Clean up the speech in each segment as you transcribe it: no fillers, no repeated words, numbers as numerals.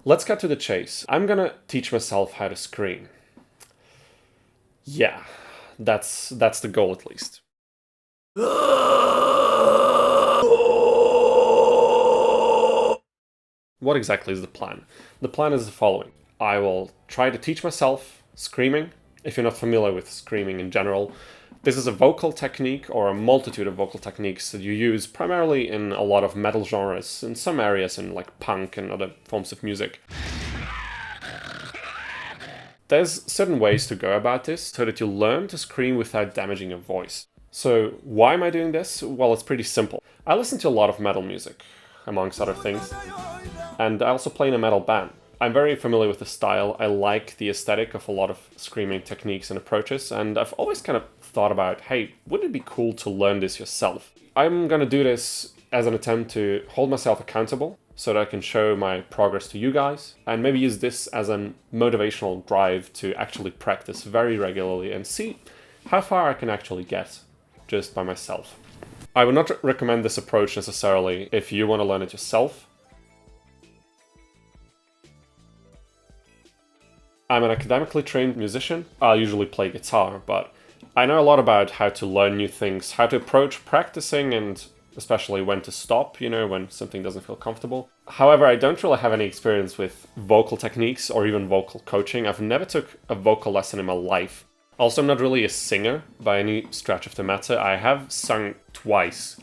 Let's cut to the chase. I'm gonna teach myself how to scream. Yeah, that's the goal at least. What exactly is the plan? The plan is the following. I will try to teach myself screaming. If you're not familiar with screaming in general, this is a vocal technique or a multitude of vocal techniques that you use primarily in a lot of metal genres, in some areas in like punk and other forms of music. There's certain ways to go about this so that you learn to scream without damaging your voice. So why am I doing this? Well, it's pretty simple. I listen to a lot of metal music, amongst other things, and I also play in a metal band. I'm very familiar with the style. I like the aesthetic of a lot of screaming techniques and approaches, and I've always kind of thought about, hey, wouldn't it be cool to learn this yourself? I'm gonna do this as an attempt to hold myself accountable so that I can show my progress to you guys, and maybe use this as a motivational drive to actually practice very regularly and see how far I can actually get just by myself. I would not recommend this approach necessarily if you want to learn it yourself. I'm an academically trained musician. I usually play guitar, but I know a lot about how to learn new things, how to approach practicing, and especially when to stop, when something doesn't feel comfortable. However, I don't really have any experience with vocal techniques or even vocal coaching. I've never took a vocal lesson in my life. Also, I'm not really a singer by any stretch of the matter. I have sung twice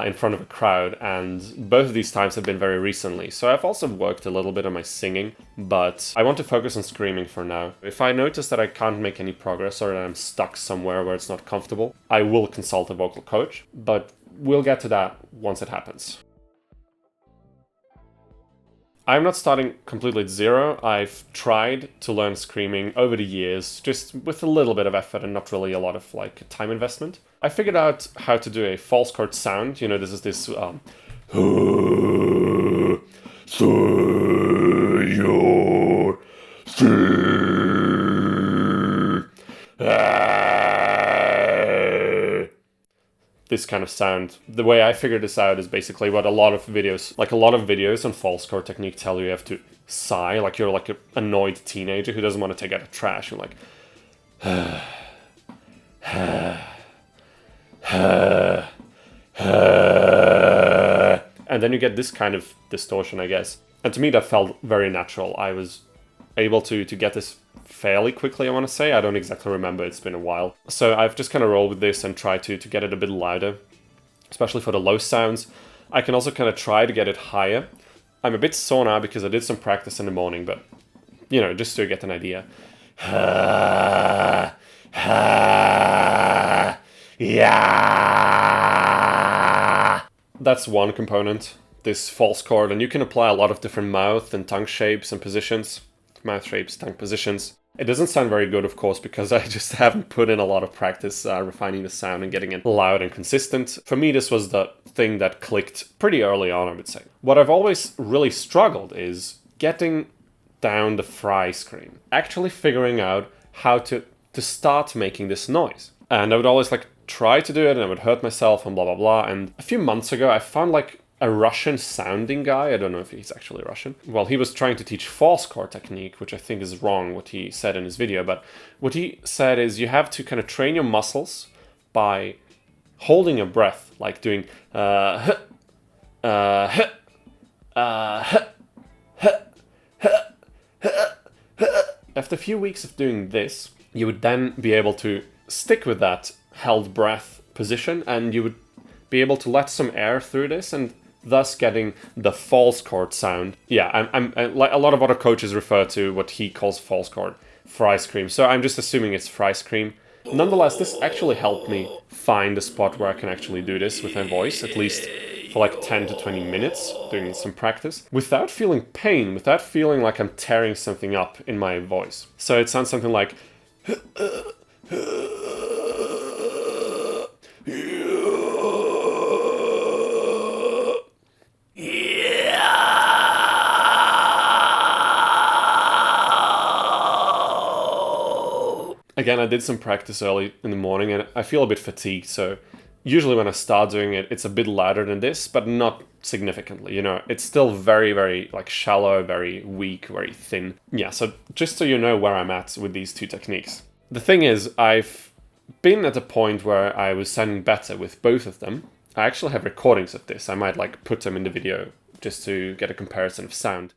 in front of a crowd, and both of these times have been very recently. So I've also worked a little bit on my singing, but I want to focus on screaming for now. If I notice that I can't make any progress or that I'm stuck somewhere where it's not comfortable, I will consult a vocal coach, but we'll get to that once it happens. I'm not starting completely at zero. I've tried to learn screaming over the years, just with a little bit of effort and not really a lot of time investment. I figured out how to do a false chord sound. This is this this kind of sound. The way I figured this out is basically what a lot of videos on false chord technique tell you have to sigh, like you're like an annoyed teenager who doesn't want to take out the trash. You're like, and then you get this kind of distortion, I guess. And to me, that felt very natural. I was able to get this fairly quickly, I want to say. I don't exactly remember, it's been a while. So I've just kind of rolled with this and tried to get it a bit louder, especially for the low sounds. I can also kind of try to get it higher. I'm a bit sore now because I did some practice in the morning, but, just to get an idea. Yeah. That's one component, this false chord, and you can apply a lot of different mouth and tongue shapes and positions. Mouth shapes, tongue positions. It doesn't sound very good, of course, because I just haven't put in a lot of practice refining the sound and getting it loud and consistent. For me, this was the thing that clicked pretty early on, I would say. What I've always really struggled is getting down the fry scream. Actually figuring out how to start making this noise. And I would always try to do it and I would hurt myself and blah, blah, blah. And a few months ago, I found a Russian sounding guy. I don't know if he's actually Russian. Well, he was trying to teach false chord technique, which I think is wrong what he said in his video. But what he said is you have to kind of train your muscles by holding your breath, like doing after a few weeks of doing this, you would then be able to stick with that held breath position, and you would be able to let some air through this and thus getting the false chord sound. Yeah, I'm like a lot of other coaches refer to what he calls false chord fry scream, so I'm just assuming it's fry scream. Nonetheless, this actually helped me find a spot where I can actually do this with my voice, at least for 10 to 20 minutes, doing some practice, without feeling pain, without feeling like I'm tearing something up in my voice. So it sounds something like Again, I did some practice early in the morning and I feel a bit fatigued, so Usually when I start doing it, it's a bit louder than this, but not significantly, you know. It's still very, very like shallow, very weak, very thin. Yeah, so just so you know where I'm at with these two techniques. The thing is, I've been at a point where I was sounding better with both of them. I actually have recordings of this. I might like put them in the video just to get a comparison of sound.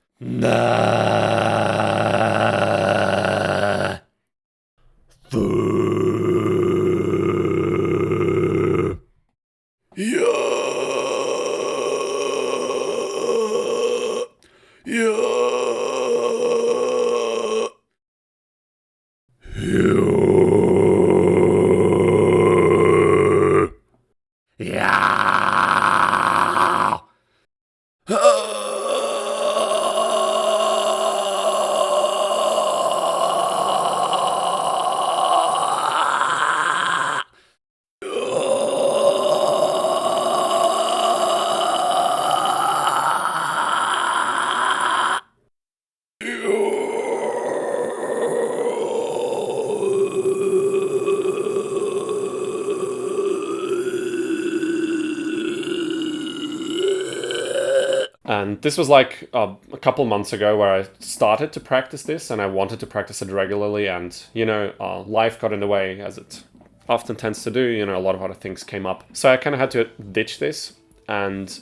And this was like a couple months ago where I started to practice this, and I wanted to practice it regularly, and, you know, life got in the way, as it often tends to do. You know, a lot of other things came up. So I kind of had to ditch this, and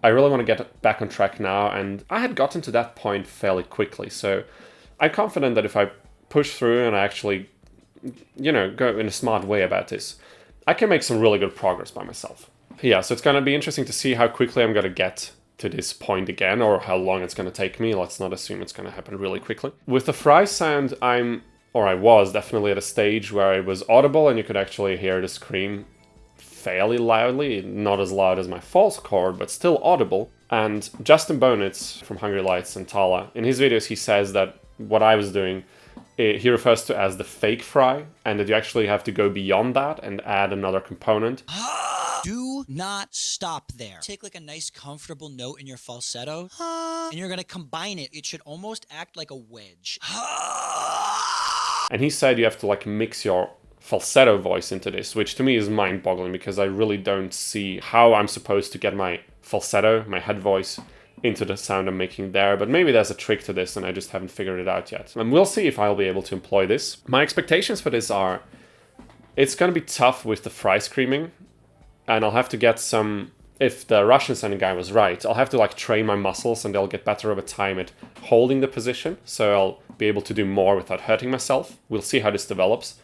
I really want to get back on track now, and I had gotten to that point fairly quickly, so I'm confident that if I push through and I actually, you know, go in a smart way about this, I can make some really good progress by myself. Yeah, so it's going to be interesting to see how quickly I'm going to get to this point again, or how long it's going to take me. Let's not assume it's going to happen really quickly. With the fry sound, I was definitely at a stage where it was audible and you could actually hear the scream fairly loudly, not as loud as my false chord, but still audible. And Justin Bonitz from Hungry Lights and Tala, in his videos he says that what I was doing, he refers to as the fake fry, and that you actually have to go beyond that and add another component. Do not stop there. Take like a nice comfortable note in your falsetto, and you're gonna combine it. It should almost act like a wedge. And he said you have to like mix your falsetto voice into this, which to me is mind-boggling, because I really don't see how I'm supposed to get my falsetto, my head voice, into the sound I'm making there. But maybe there's a trick to this and I just haven't figured it out yet. And we'll see if I'll be able to employ this. My expectations for this are, it's gonna be tough with the fry screaming, and I'll have to get some, if the Russian sounding guy was right, I'll have to like train my muscles and they'll get better over time at holding the position, so I'll be able to do more without hurting myself. We'll see how this develops.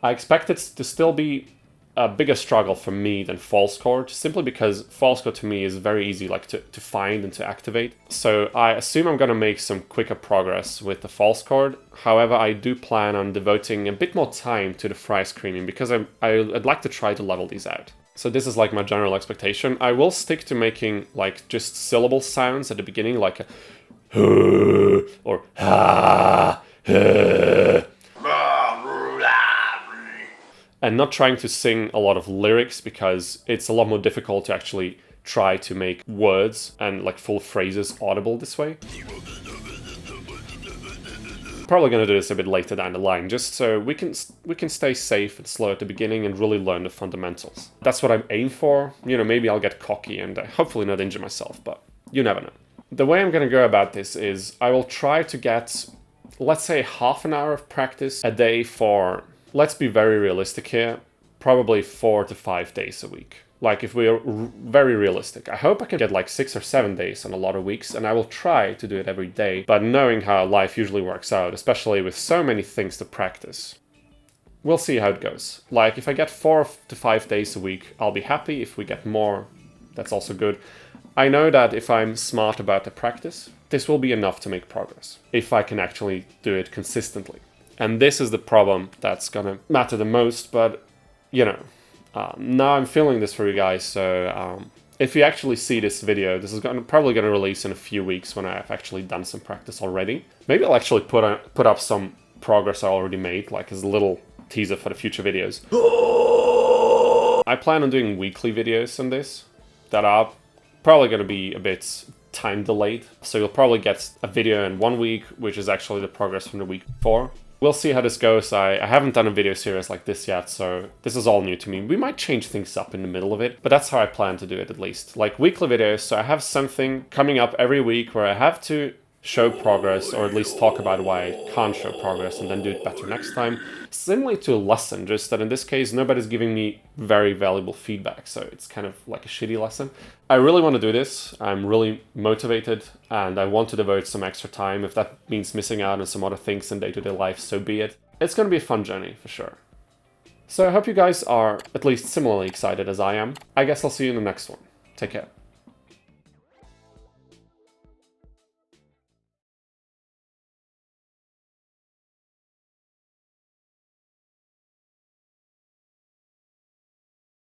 I expect it to still be a bigger struggle for me than false chord, simply because false chord to me is very easy like to find and to activate. So I assume I'm gonna make some quicker progress with the false chord. However, I do plan on devoting a bit more time to the fry screaming, because I'd like to try to level these out. So this is like my general expectation. I will stick to making like just syllable sounds at the beginning, like a or and not trying to sing a lot of lyrics, because it's a lot more difficult to actually try to make words and like full phrases audible this way. Probably going to do this a bit later down the line, just so we can stay safe and slow at the beginning and really learn the fundamentals. That's what I'm aiming for. You know, maybe I'll get cocky and hopefully not injure myself, but you never know. The way I'm going to go about this is I will try to get, let's say, half an hour of practice a day for, let's be very realistic here, probably 4 to 5 days a week. Like, if we're very realistic, I hope I can get like 6 or 7 days on a lot of weeks, and I will try to do it every day. But knowing how life usually works out, especially with so many things to practice, we'll see how it goes. Like, if I get 4 to 5 days a week, I'll be happy. If we get more, that's also good. I know that if I'm smart about the practice, this will be enough to make progress, if I can actually do it consistently. And this is the problem that's gonna matter the most, but, you know, now I'm filming this for you guys, so if you actually see this video, this is probably going to release in a few weeks when I've actually done some practice already. Maybe I'll actually put up some progress I already made, like as a little teaser for the future videos. I plan on doing weekly videos on this that are probably going to be a bit time delayed, so you'll probably get a video in 1 week, which is actually the progress from the week before. We'll see how this goes. I haven't done a video series like this yet, so this is all new to me. We might change things up in the middle of it, but that's how I plan to do it at least. Like weekly videos, so I have something coming up every week where I have to show progress, or at least talk about why I can't show progress and then do it better next time. Similarly to a lesson, just that in this case nobody's giving me very valuable feedback, so it's kind of like a shitty lesson. I really want to do this, I'm really motivated, and I want to devote some extra time. If that means missing out on some other things in day-to-day life, so be it. It's going to be a fun journey, for sure. So I hope you guys are at least similarly excited as I am. I guess I'll see you in the next one. Take care.